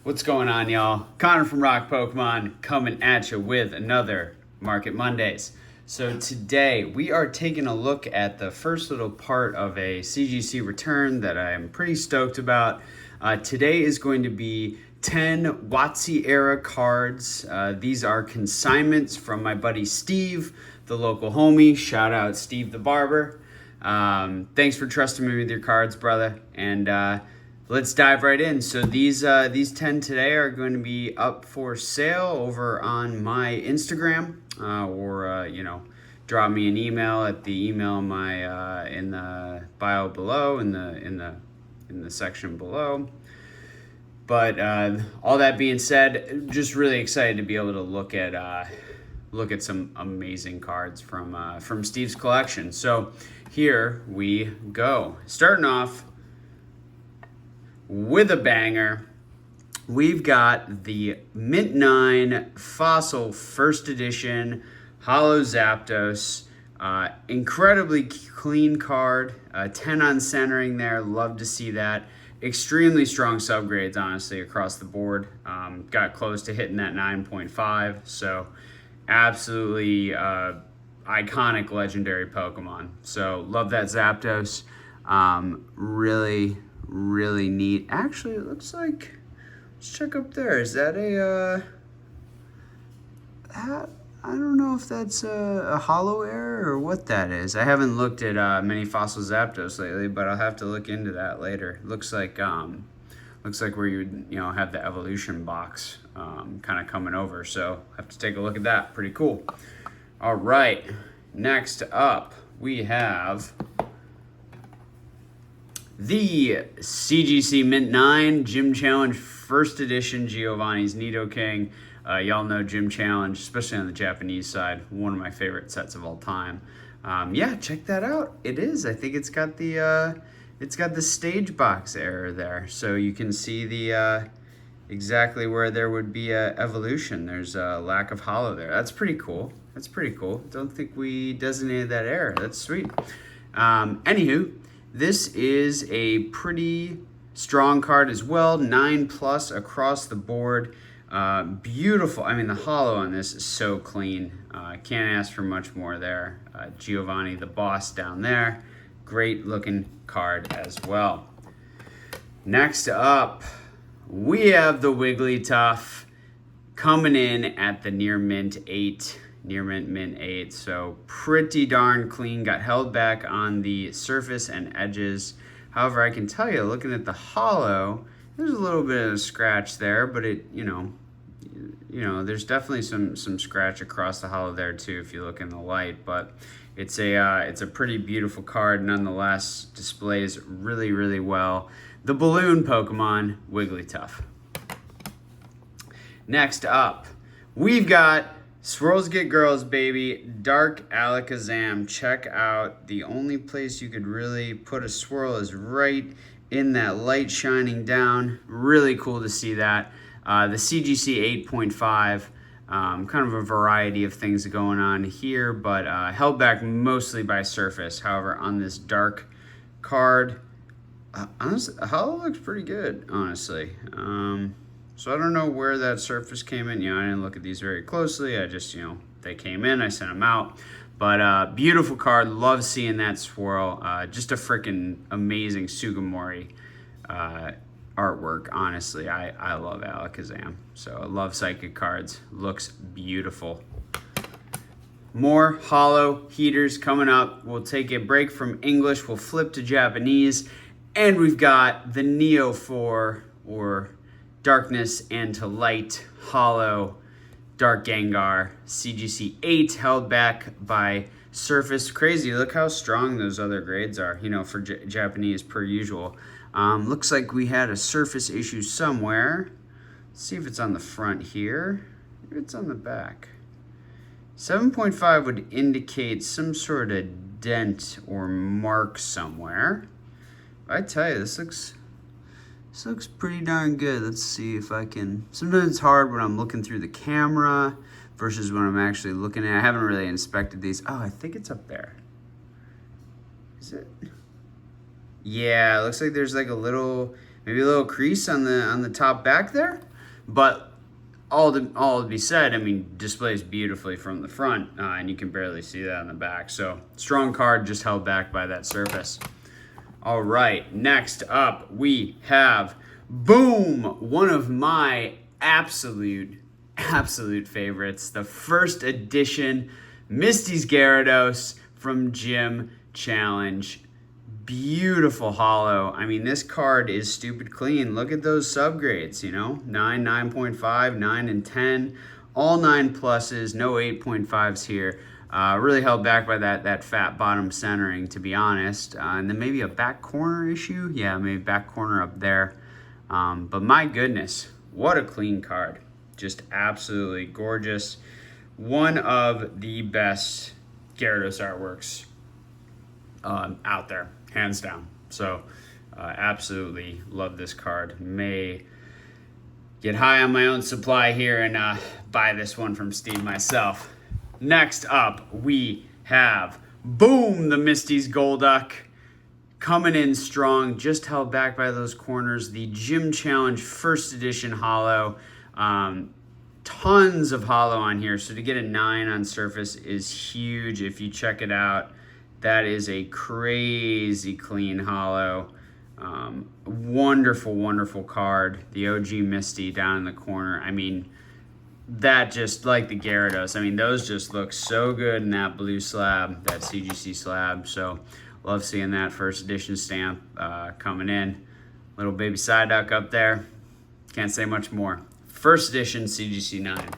What's going on, y'all? Connor from Rock Pokemon coming at you with another Market Mondays. So today we are taking a look at the first little part of a CGC return that I'm pretty stoked about. Today is going to be 10 WOTC era cards. These are consignments from my buddy Steve, the local homie. Shout out Steve the Barber. Thanks for trusting me with your cards, brother. And let's dive right in. So these 10 today are going to be up for sale over on my Instagram, or drop me an email at the email in my in the bio below, in the section below. But all that being said, just really excited to be able to look at some amazing cards from Steve's collection. So here we go. Starting off with a banger, we've got the Mint 9 Fossil First Edition Holo Zapdos. Incredibly clean card, 10 on centering there, love to see that. Extremely strong subgrades, honestly, across the board. Got close to hitting that 9.5, so absolutely iconic legendary Pokemon. So love that Zapdos. Really neat. Actually, it looks like, let's check up there. Is that I don't know if that's a holo error or what that is. I haven't looked at many fossil Zapdos lately, but I'll have to look into that later. Looks like where you would have the evolution box kind of coming over. So I have to take a look at that. Pretty cool. All right. Next up, we have the CGC Mint 9 Gym Challenge First Edition Giovanni's Nidoking. Y'all know Gym Challenge, especially on the Japanese side, one of my favorite sets of all time. Yeah, check that out. It is. I think it's got the stage box error there, so you can see the exactly where there would be a evolution. There's a lack of holo there. That's pretty cool. Don't think we designated that error. That's sweet. Anywho, this is a pretty strong card as well. 9+ across the board. Beautiful. I mean, the holo on this is so clean. Can't ask for much more there. Giovanni the boss down there. Great looking card as well. Next up, we have the Wigglytuff coming in at the near mint 8. Near mint 8, so pretty darn clean. Got held back on the surface and edges. However, I can tell you, looking at the holo, there's a little bit of a scratch there, but it, there's definitely some scratch across the holo there too if you look in the light. But it's a pretty beautiful card nonetheless. Displays really well. The balloon Pokemon Wigglytuff. Next up, we've got Swirls Get Girls, baby. Dark Alakazam. Check out, the only place you could really put a swirl is right in that light shining down. Really cool to see that. The CGC 8.5. Kind of a variety of things going on here, but held back mostly by surface. However, on this dark card, honestly, holo looks pretty good, honestly. So I don't know where that surface came in. I didn't look at these very closely. I just, they came in, I sent them out. But beautiful card. Love seeing that swirl. Just a freaking amazing Sugimori artwork, honestly. I love Alakazam. So I love Psychic cards. Looks beautiful. More holo heaters coming up. We'll take a break from English. We'll flip to Japanese. And we've got the Neo 4, or Darkness and to Light Holo Dark Gengar. CGC 8 held back by surface. Crazy, look how strong those other grades are, for Japanese per usual. Looks like we had a surface issue somewhere. Let's see if it's on the front here. Maybe it's on the back. 7.5 would indicate some sort of dent or mark somewhere. I tell you, this looks pretty darn good. Let's see if I can. Sometimes it's hard when I'm looking through the camera versus when I'm actually looking at it. I haven't really inspected these. Oh, I think it's up there. Is it? Yeah, it looks like there's like a little, maybe a little crease on the top back there. but all to be said, I mean, displays beautifully from the front, and you can barely see that on the back. So strong card, just held back by that surface. All right, next up we have, boom, one of my absolute favorites, the first edition Misty's Gyarados from Gym Challenge. Beautiful holo. I mean, this card is stupid clean. Look at those subgrades, you know, 9, 9.5, 9, and 10. All 9 pluses, no 8.5s here. Really held back by that fat bottom centering, to be honest. And then maybe a back corner issue. Yeah, maybe back corner up there. But my goodness, what a clean card. Just absolutely gorgeous. One of the best Gyarados artworks out there, hands down. So absolutely love this card. May get high on my own supply here and buy this one from Steve myself. Next up, we have, boom, the Misty's Golduck. Coming in strong, just held back by those corners. The Gym Challenge first edition holo. Tons of holo on here. So to get a 9 on surface is huge. If you check it out, that is a crazy clean holo. Wonderful, wonderful card. The OG Misty down in the corner. I mean, that just like the Gyarados. I mean, those just look so good in that blue slab, that CGC slab. So love seeing that first edition stamp coming in. Little baby Psyduck up there. Can't say much more. First edition CGC 9.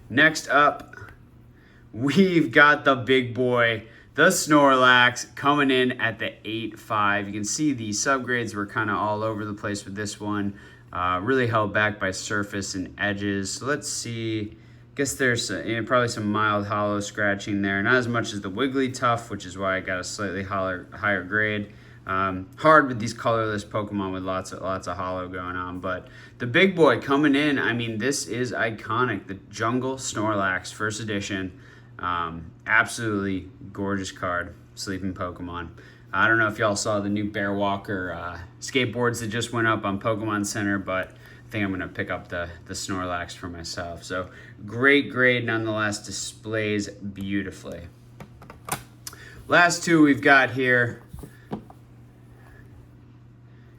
Next up, we've got the big boy, the Snorlax, coming in at the 8.5. You can see the subgrades were kind of all over the place with this one. Really held back by surface and edges. So let's see. I guess there's probably some mild holo scratching there. Not as much as the Wigglytuff, which is why I got a slightly higher grade. Hard with these colorless Pokemon with lots of holo going on. But the big boy coming in, I mean, this is iconic. The Jungle Snorlax, first edition. Absolutely gorgeous card. Sleeping Pokemon. I don't know if y'all saw the new Bear Walker skateboards that just went up on Pokemon Center, but I think I'm going to pick up the Snorlax for myself. So great grade nonetheless, displays beautifully. Last two we've got here.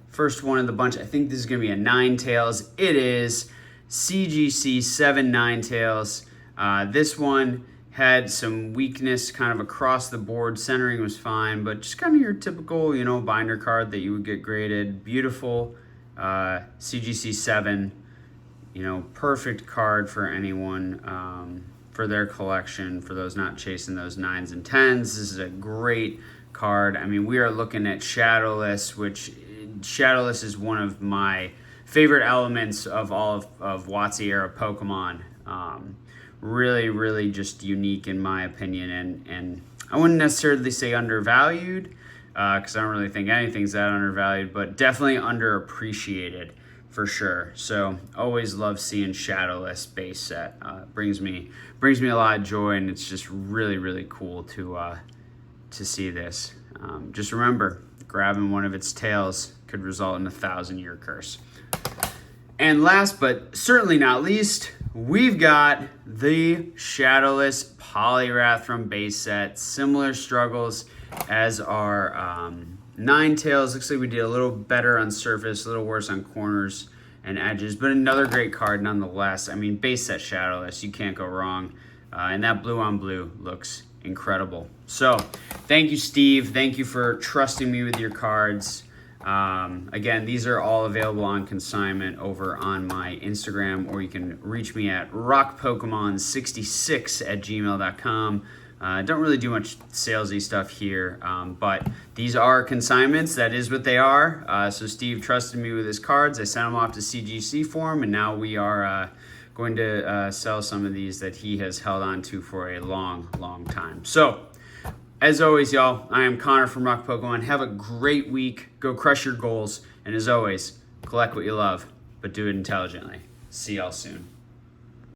First one of the bunch, I think this is going to be a Ninetales. It is CGC 7 Ninetales. This one had some weakness kind of across the board. Centering was fine, but just kind of your typical, you know, binder card that you would get graded. Beautiful CGC 7, you know, perfect card for anyone for their collection, for those not chasing those 9s and 10s. This is a great card. I mean, we are looking at Shadowless, which Shadowless is one of my favorite elements of all of WOTC era Pokemon. Really, really just unique in my opinion, and I wouldn't necessarily say undervalued, because I don't really think anything's that undervalued, but definitely underappreciated for sure. So always love seeing Shadowless base set. Brings me a lot of joy, and it's just really, really cool to see this. Just remember, grabbing one of its tails could result in a 1,000-year curse. And last but certainly not least, we've got the Shadowless Poliwrath from base set. Similar struggles as our Ninetales. Looks like we did a little better on surface, a little worse on corners and edges, but another great card nonetheless. I mean, base set Shadowless, you can't go wrong. And that blue on blue looks incredible. So thank you, Steve. Thank you for trusting me with your cards. Again, these are all available on consignment over on my Instagram, or you can reach me at rockpokemon66@gmail.com. Don't really do much salesy stuff here, but these are consignments. That is what they are. So Steve trusted me with his cards. I sent them off to CGC for him, and now we are going to sell some of these that he has held on to for a long, long time. So, as always, y'all, I am Connor from Rock Pokemon. Have a great week. Go crush your goals. And as always, collect what you love, but do it intelligently. See y'all soon.